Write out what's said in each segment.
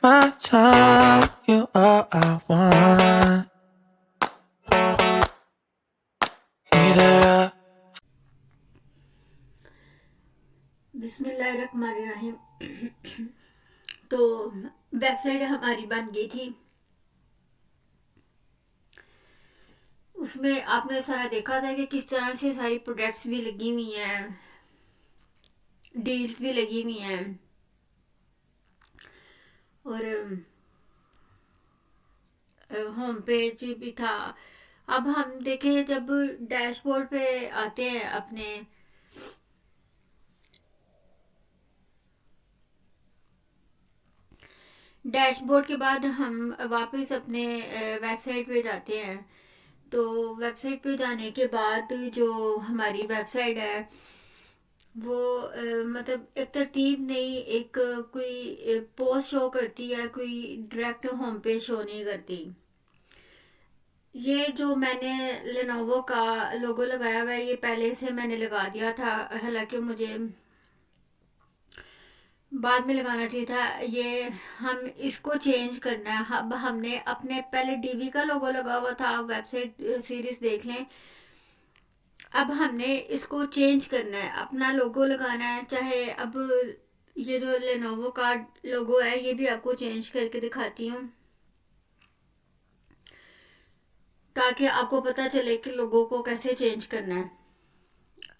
my time. You're all I want. Neither I. बिस्मिल्लाहिर्रहमानिर्रहीम। तो website हमारी बन गई थी। उसमें आपने सारा देखा था कि किस तरह से सारी प्रोडक्ट्स भी लगी हुई हैं, डील्स भी लगी हुई हैं, और होम पेज भी था। अब हम देखें, जब डैशबोर्ड पे आते हैं अपने, डैशबोर्ड के बाद हम वापस अपने वेबसाइट पे जाते हैं। तो वेबसाइट पे जाने के बाद जो हमारी वेबसाइट है वो मतलब एक तरतीब नहीं, एक कोई पोस्ट शो करती है, कोई डायरेक्ट होम पेज शो नहीं करती। ये जो मैंने लेनोवो का लोगो लगाया हुआ है, ये पहले से मैंने लगा दिया था, हालांकि मुझे बाद में लगाना चाहिए था ये। हम इसको चेंज करना है। अब हमने अपने पहले डीवी का लोगो लगा हुआ था, आप वेबसाइट सीरीज देख लें। अब हमने इसको चेंज करना है, अपना लोगो लगाना है। चाहे अब ये जो लेनोवो का लोगो है ये भी आपको चेंज करके दिखाती हूँ, ताकि आपको पता चले कि लोगो को कैसे चेंज करना है।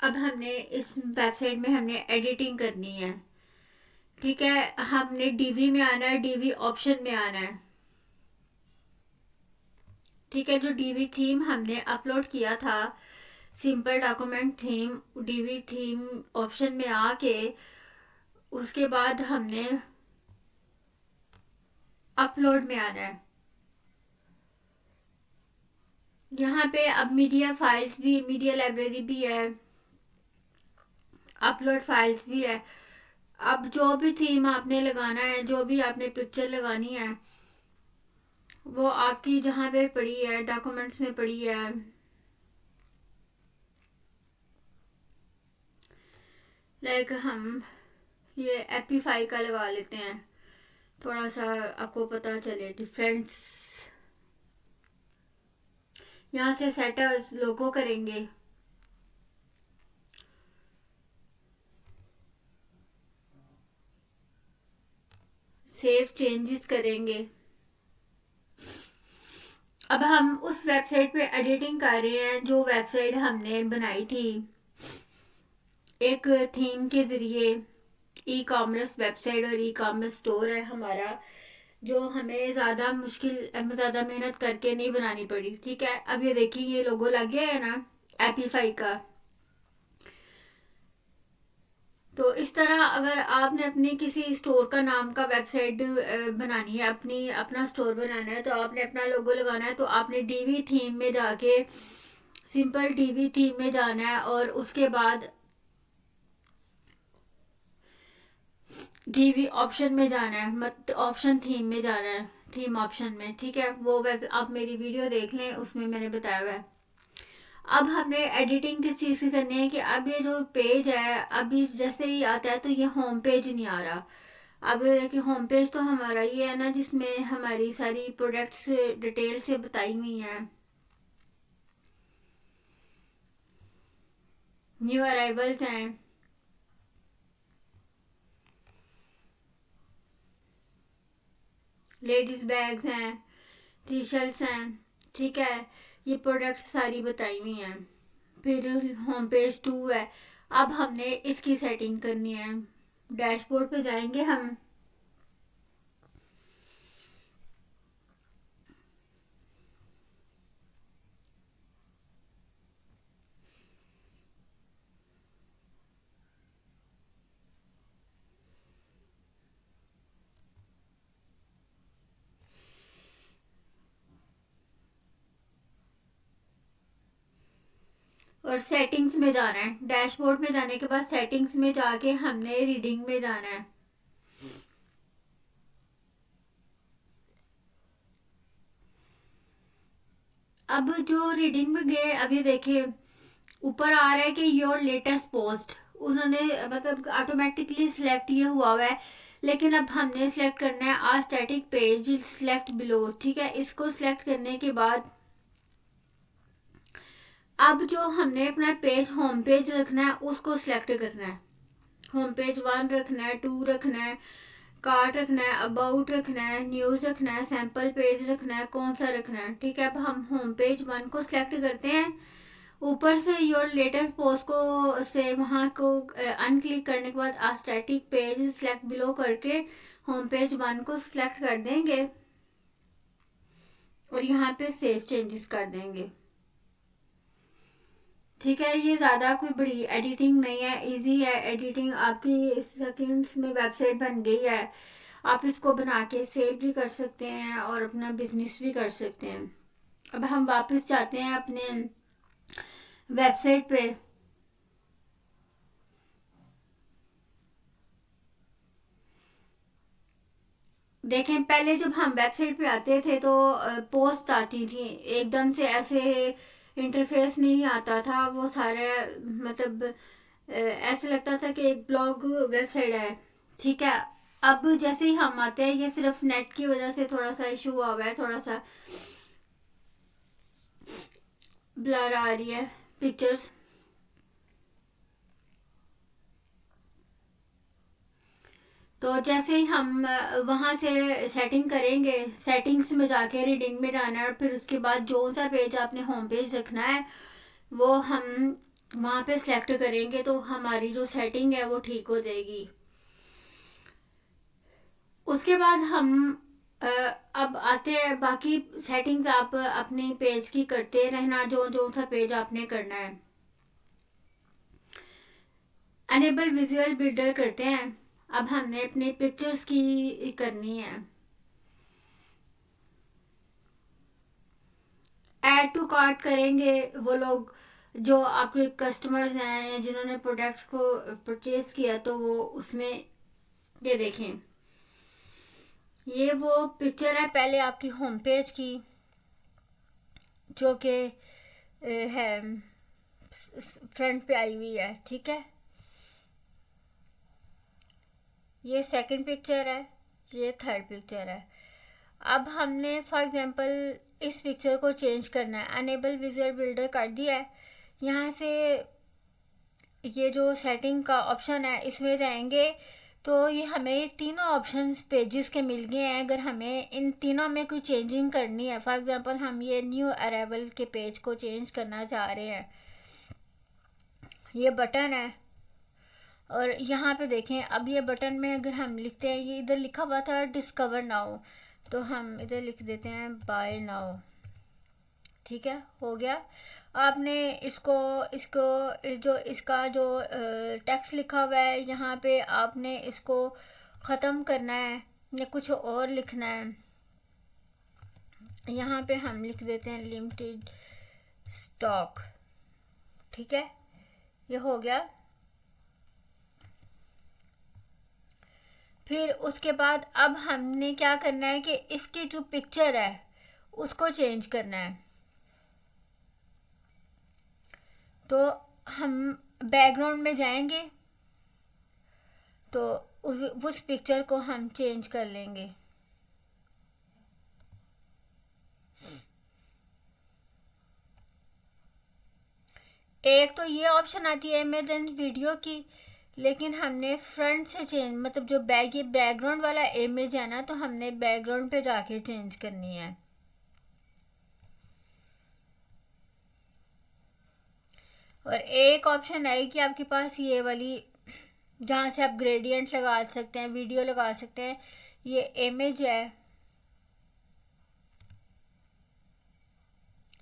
अब हमने इस वेबसाइट में हमने एडिटिंग करनी है। ठीक है, हमने डीवी में आना है, डीवी ऑप्शन में आना है। ठीक है, जो डीवी थीम हमने अपलोड किया था, simple document theme, DV theme option में आके उसके बाद हमने अपलोड में आना है। यहाँ पे अब मीडिया फाइल्स भी, मीडिया लाइब्रेरी भी है, अपलोड फाइल्स भी है। अब जो भी थीम आपने लगाना है, जो भी आपने पिक्चर लगानी है, वो आपकी जहाँ पे पड़ी है, डॉक्यूमेंट्स में पड़ी है। लाइक हम ये एपीफाई का लगा लेते हैं, थोड़ा सा आपको पता चले डिफरेंस। यहाँ से सेटर्स लोगो करेंगे, सेव चेंजेस करेंगे। अब हम उस वेबसाइट पे एडिटिंग कर रहे हैं जो वेबसाइट हमने बनाई थी एक थीम के ज़रिए। ई कॉमर्स वेबसाइट और ई कॉमर्स स्टोर है हमारा, जो हमें ज़्यादा मुश्किल, ज़्यादा मेहनत करके नहीं बनानी पड़ी। ठीक है, अब ये देखिए, ये लोगो लग गया है ना एपीफाई का। तो इस तरह अगर आपने अपनी किसी स्टोर का नाम का वेबसाइट बनानी है, अपनी अपना स्टोर बनाना है, तो आपने अपना लोगो लगाना है। तो आपने डीवी थीम में जाके, सिंपल डीवी थीम में जाना है, और उसके बाद डीवी ऑप्शन में जाना है, मत ऑप्शन थीम में जाना है, थीम ऑप्शन में। ठीक है, वो वेब आप मेरी वीडियो देख लें, उसमें मैंने बताया हुआ है। अब हमने एडिटिंग किस चीज़ की करनी है कि अब ये जो पेज है, अभी जैसे ही आता है तो ये होम पेज नहीं आ रहा। अब ये देखिए, होम पेज तो हमारा ये है ना, जिसमें हमारी सारी प्रोडक्ट्स डिटेल से बताई हुई हैं। न्यू अराइवल्स हैं, लेडीज बैग्स हैं, टी शर्ट्स हैं। ठीक है, ये प्रोडक्ट्स सारी बताई हुई हैं। फिर होम पेज 2 है। अब हमने इसकी सेटिंग करनी है। डैशबोर्ड पे जाएंगे हम, और सेटिंग्स में जाना है। डैशबोर्ड में जाने के बाद सेटिंग्स में जाके हमने रीडिंग में जाना है। अब जो रीडिंग में गए, अब ये देखिए ऊपर आ रहा है कि योर लेटेस्ट पोस्ट, उन्होंने मतलब ऑटोमेटिकली सिलेक्ट ये हुआ है। लेकिन अब हमने सेलेक्ट करना है आ स्टैटिक पेज सेलेक्ट बिलो, ठीक है। इसको सिलेक्ट करने के बाद अब जो हमने अपना पेज होम पेज रखना है उसको सिलेक्ट करना है। होम पेज 1 रखना है, 2 रखना है, कार्ट रखना है, अबाउट रखना है, न्यूज़ रखना है, सैम्पल पेज रखना है, कौन सा रखना है, ठीक है। अब हम होम पेज 1 को सिलेक्ट करते हैं। ऊपर से योर लेटेस्ट पोस्ट को से वहाँ को अनक्लिक करने के बाद आ स्टैटिक पेज सिलेक्ट बिलो करके होम पेज 1 को सिलेक्ट कर देंगे और यहाँ पे सेव चेंजेस कर देंगे, ठीक है। ये ज़्यादा कोई बड़ी एडिटिंग नहीं है, इजी है एडिटिंग। आपकी सेकंड्स में वेबसाइट बन गई है। आप इसको बना के सेव भी कर सकते हैं और अपना बिजनेस भी कर सकते हैं। अब हम वापस जाते हैं अपने वेबसाइट पे। देखें, पहले जब हम वेबसाइट पे आते थे तो पोस्ट आती थी, एकदम से ऐसे इंटरफेस नहीं आता था। वो सारे मतलब ऐसे लगता था कि एक ब्लॉग वेबसाइट है, ठीक है। अब जैसे ही हम आते हैं, ये सिर्फ नेट की वजह से थोड़ा सा इशू हुआ हुआ है, थोड़ा सा ब्लर आ रही है पिक्चर्स। तो जैसे ही हम वहाँ से सेटिंग करेंगे, सेटिंग्स में जाके रीडिंग में जाना है और फिर उसके बाद जो सा पेज आपने होम पेज रखना है वो हम वहाँ पे सिलेक्ट करेंगे तो हमारी जो सेटिंग है वो ठीक हो जाएगी। उसके बाद हम अब आते हैं बाकी सेटिंग्स। आप अपने पेज की करते रहना जो जो सा पेज आपने करना है। एनेबल विजुअल बिल्डर करते हैं। अब हमने अपने पिक्चर्स की करनी है। ऐड टू कार्ट करेंगे वो लोग जो आपके कस्टमर्स हैं या जिन्होंने प्रोडक्ट्स को परचेज किया, तो वो उसमें ये देखें, ये वो पिक्चर है पहले आपकी होम पेज की जो कि है फ्रंट पे आई हुई है, ठीक है। ये सेकंड पिक्चर है, ये थर्ड पिक्चर है। अब हमने फॉर एग्जांपल इस पिक्चर को चेंज करना है। अनेबल विजुअल बिल्डर कर दिया है। यहाँ से ये जो सेटिंग का ऑप्शन है इसमें जाएंगे तो ये हमें तीनों ऑप्शंस पेजेस के मिल गए हैं। अगर हमें इन तीनों में कोई चेंजिंग करनी है, फॉर एग्जांपल हम ये न्यू अराइवल के पेज को चेंज करना चाह रहे हैं, ये बटन है और यहाँ पे देखें, अब ये बटन में अगर हम लिखते हैं, ये इधर लिखा हुआ था डिस्कवर नाउ, तो हम इधर लिख देते हैं बाय नाउ, ठीक है, हो गया। आपने इसको इसको जो इसका जो टेक्स्ट लिखा हुआ है यहाँ पे आपने इसको ख़त्म करना है या कुछ और लिखना है। यहाँ पे हम लिख देते हैं लिमिटेड स्टॉक, ठीक है, ये हो गया। फिर उसके बाद अब हमने क्या करना है कि इसकी जो पिक्चर है उसको चेंज करना है। तो हम बैकग्राउंड में जाएंगे तो उस पिक्चर को हम चेंज कर लेंगे। एक तो ये ऑप्शन आती है इमेज वीडियो की, लेकिन हमने फ्रंट से चेंज मतलब जो ये बैकग्राउंड वाला इमेज है ना, तो हमने बैकग्राउंड पे जाके चेंज करनी है। और एक ऑप्शन है कि आपके पास ये वाली जहाँ से आप ग्रेडियंट लगा सकते हैं, वीडियो लगा सकते हैं, ये इमेज है,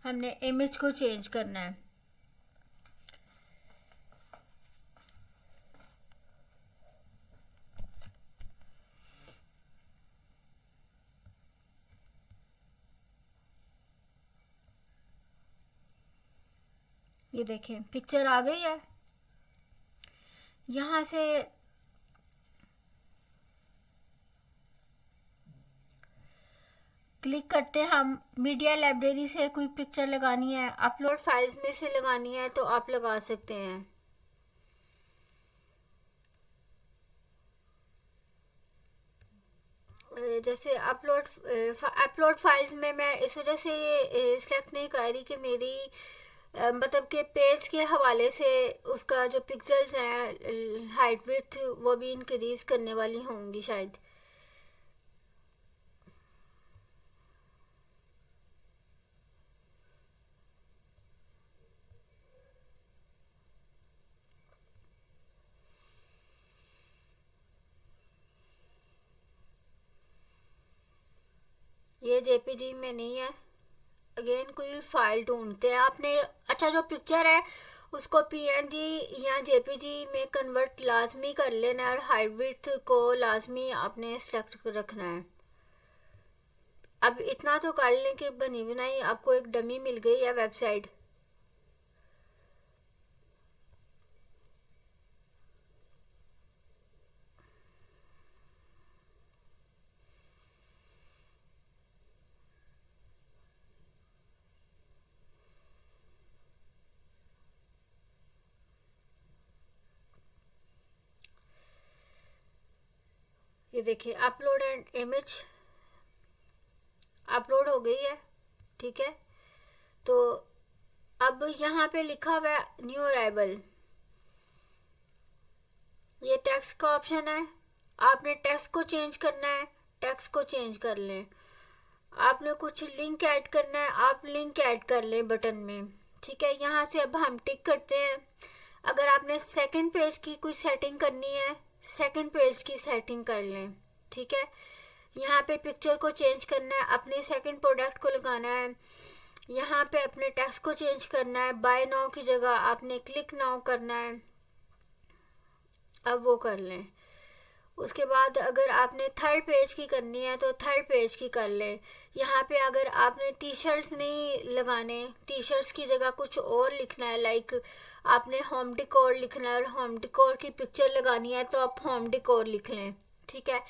हमने इमेज को चेंज करना है। ये देखें पिक्चर आ गई है। यहाँ से क्लिक करते हैं हम, मीडिया लाइब्रेरी से कोई पिक्चर लगानी है, अपलोड फाइल्स में से लगानी है तो आप लगा सकते हैं। जैसे अपलोड फाइल्स में मैं इस वजह से ये सिलेक्ट नहीं कर रही कि मेरी मतलब कि पेज के हवाले से उसका जो पिक्सेल्स हैं हाइट विड्थ वो भी इंक्रीज करने वाली होंगी शायद। ये जेपीजी में नहीं है। अगेन कोई फाइल ढूंढते हैं आपने। अच्छा, जो पिक्चर है उसको पीएनजी या जेपीजी में कन्वर्ट लाजमी कर लेना है और हाइट विड्थ को लाजमी आपने सेलेक्ट रखना है। अब इतना तो कर लें कि बनी बनाई आपको एक डमी मिल गई है वेबसाइट। ये देखिए अपलोड एंड इमेज अपलोड हो गई है, ठीक है। तो अब यहाँ पे लिखा हुआ है न्यू अराइवल, ये टेक्स्ट का ऑप्शन है। आपने टेक्स्ट को चेंज करना है, टेक्स्ट को चेंज कर लें। आपने कुछ लिंक ऐड करना है, आप लिंक ऐड कर लें बटन में, ठीक है। यहाँ से अब हम टिक करते हैं। अगर आपने सेकंड पेज की कुछ सेटिंग करनी है, सेकंड पेज की सेटिंग कर लें, ठीक है। यहाँ पे पिक्चर को चेंज करना है, अपने सेकंड प्रोडक्ट को लगाना है। यहाँ पे अपने टेक्स्ट को चेंज करना है, बाय नाउ की जगह आपने क्लिक नाउ करना है। अब वो कर लें। उसके बाद अगर आपने थर्ड पेज की करनी है तो थर्ड पेज की कर लें। यहाँ पे अगर आपने टी शर्ट्स नहीं लगाने, टी शर्ट्स की जगह कुछ और लिखना है, लाइक आपने होम डिकोर लिखना है और होम डिकोर की पिक्चर लगानी है तो आप होम डिकोर लिख लें, ठीक है।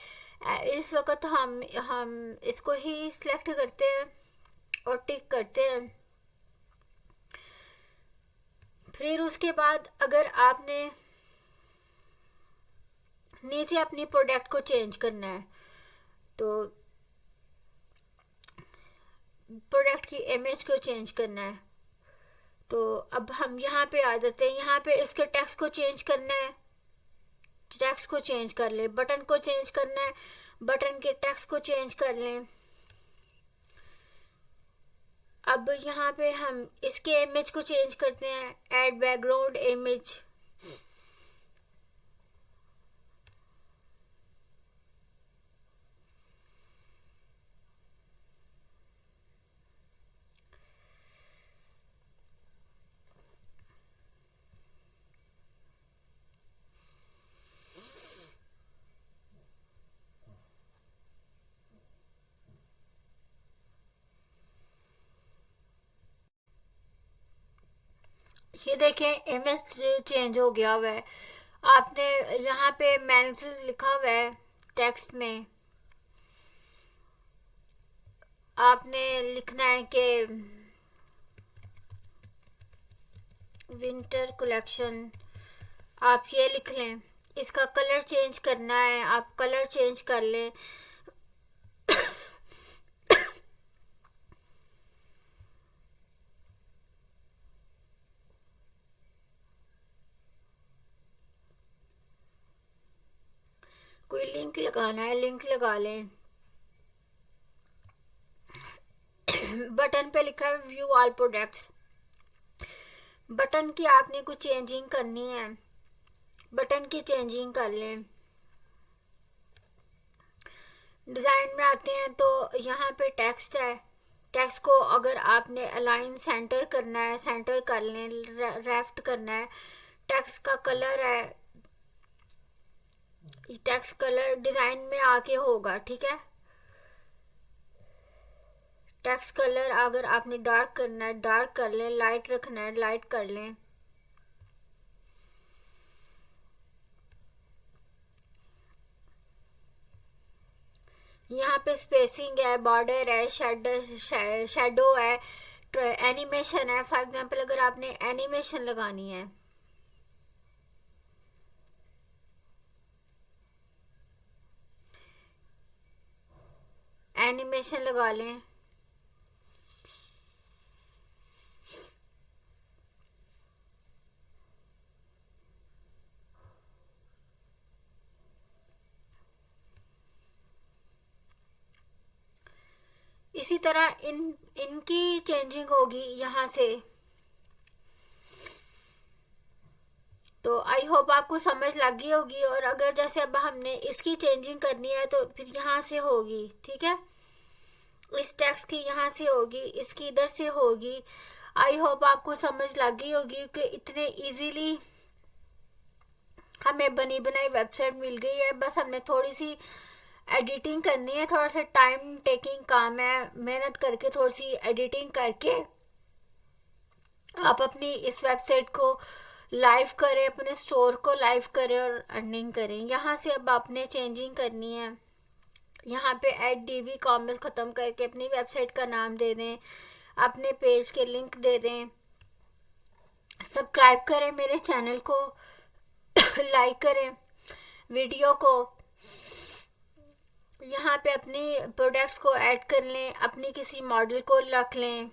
इस वक्त हम इसको ही सिलेक्ट करते हैं और टिक करते हैं। फिर उसके बाद अगर आपने नीचे अपनी प्रोडक्ट को चेंज करना है तो प्रोडक्ट की इमेज को चेंज करना है। तो अब हम यहाँ पे आ जाते हैं। यहाँ पे इसके टेक्स्ट को चेंज करना है, टेक्स्ट को चेंज कर लें। बटन को चेंज करना है, बटन के टेक्स्ट को चेंज कर लें। अब यहाँ पे हम इसके इमेज को चेंज करते हैं, ऐड बैकग्राउंड इमेज। ये देखें इमेज चेंज हो गया हुआ है। आपने यहाँ पे मेंस लिखा हुआ है टेक्स्ट में, आपने लिखना है कि विंटर कलेक्शन, आप ये लिख लें। इसका कलर चेंज करना है, आप कलर चेंज कर लें। कोई लिंक लगाना है, लिंक लगा लें। बटन पे लिखा है व्यू ऑल प्रोडक्ट्स, बटन की आपने कुछ चेंजिंग करनी है, बटन की चेंजिंग कर लें। डिज़ाइन में आते हैं तो यहाँ पे टेक्स्ट है, टेक्स्ट को अगर आपने अलाइन सेंटर करना है सेंटर कर लें, लेफ्ट करना है। टेक्स्ट का कलर है, टेक्स्ट कलर डिज़ाइन में आके होगा, ठीक है। टेक्स्ट कलर अगर आपने डार्क करना है डार्क कर लें, लाइट रखना है लाइट कर लें। यहाँ पे स्पेसिंग है, बॉर्डर है, शेडो है, एनिमेशन है। फॉर एग्जांपल अगर आपने एनिमेशन लगानी है, एनिमेशन लगा लें। इसी तरह इनकी चेंजिंग होगी यहाँ से। तो आई होप आपको समझ लग गई होगी। और अगर जैसे अब हमने इसकी चेंजिंग करनी है तो फिर यहाँ से होगी, ठीक है, इस टेक्स्ट की यहाँ से होगी, इसकी इधर से होगी। आई होप आपको समझ लग गई होगी कि इतने इजीली हमें बनी बनाई वेबसाइट मिल गई है। बस हमने थोड़ी सी एडिटिंग करनी है, थोड़ा सा टाइम टेकिंग काम है, मेहनत करके थोड़ी सी एडिटिंग करके आप अपनी इस वेबसाइट को लाइव करें, अपने स्टोर को लाइव करें और अर्निंग करें। यहाँ से अब आपने चेंजिंग करनी है। यहाँ पे @dv कॉमर्स ख़त्म करके अपनी वेबसाइट का नाम दे दें, अपने पेज के लिंक दे दें, सब्सक्राइब करें मेरे चैनल को, लाइक करें वीडियो को, यहाँ पे अपनी प्रोडक्ट्स को ऐड कर लें, अपनी किसी मॉडल को रख लें,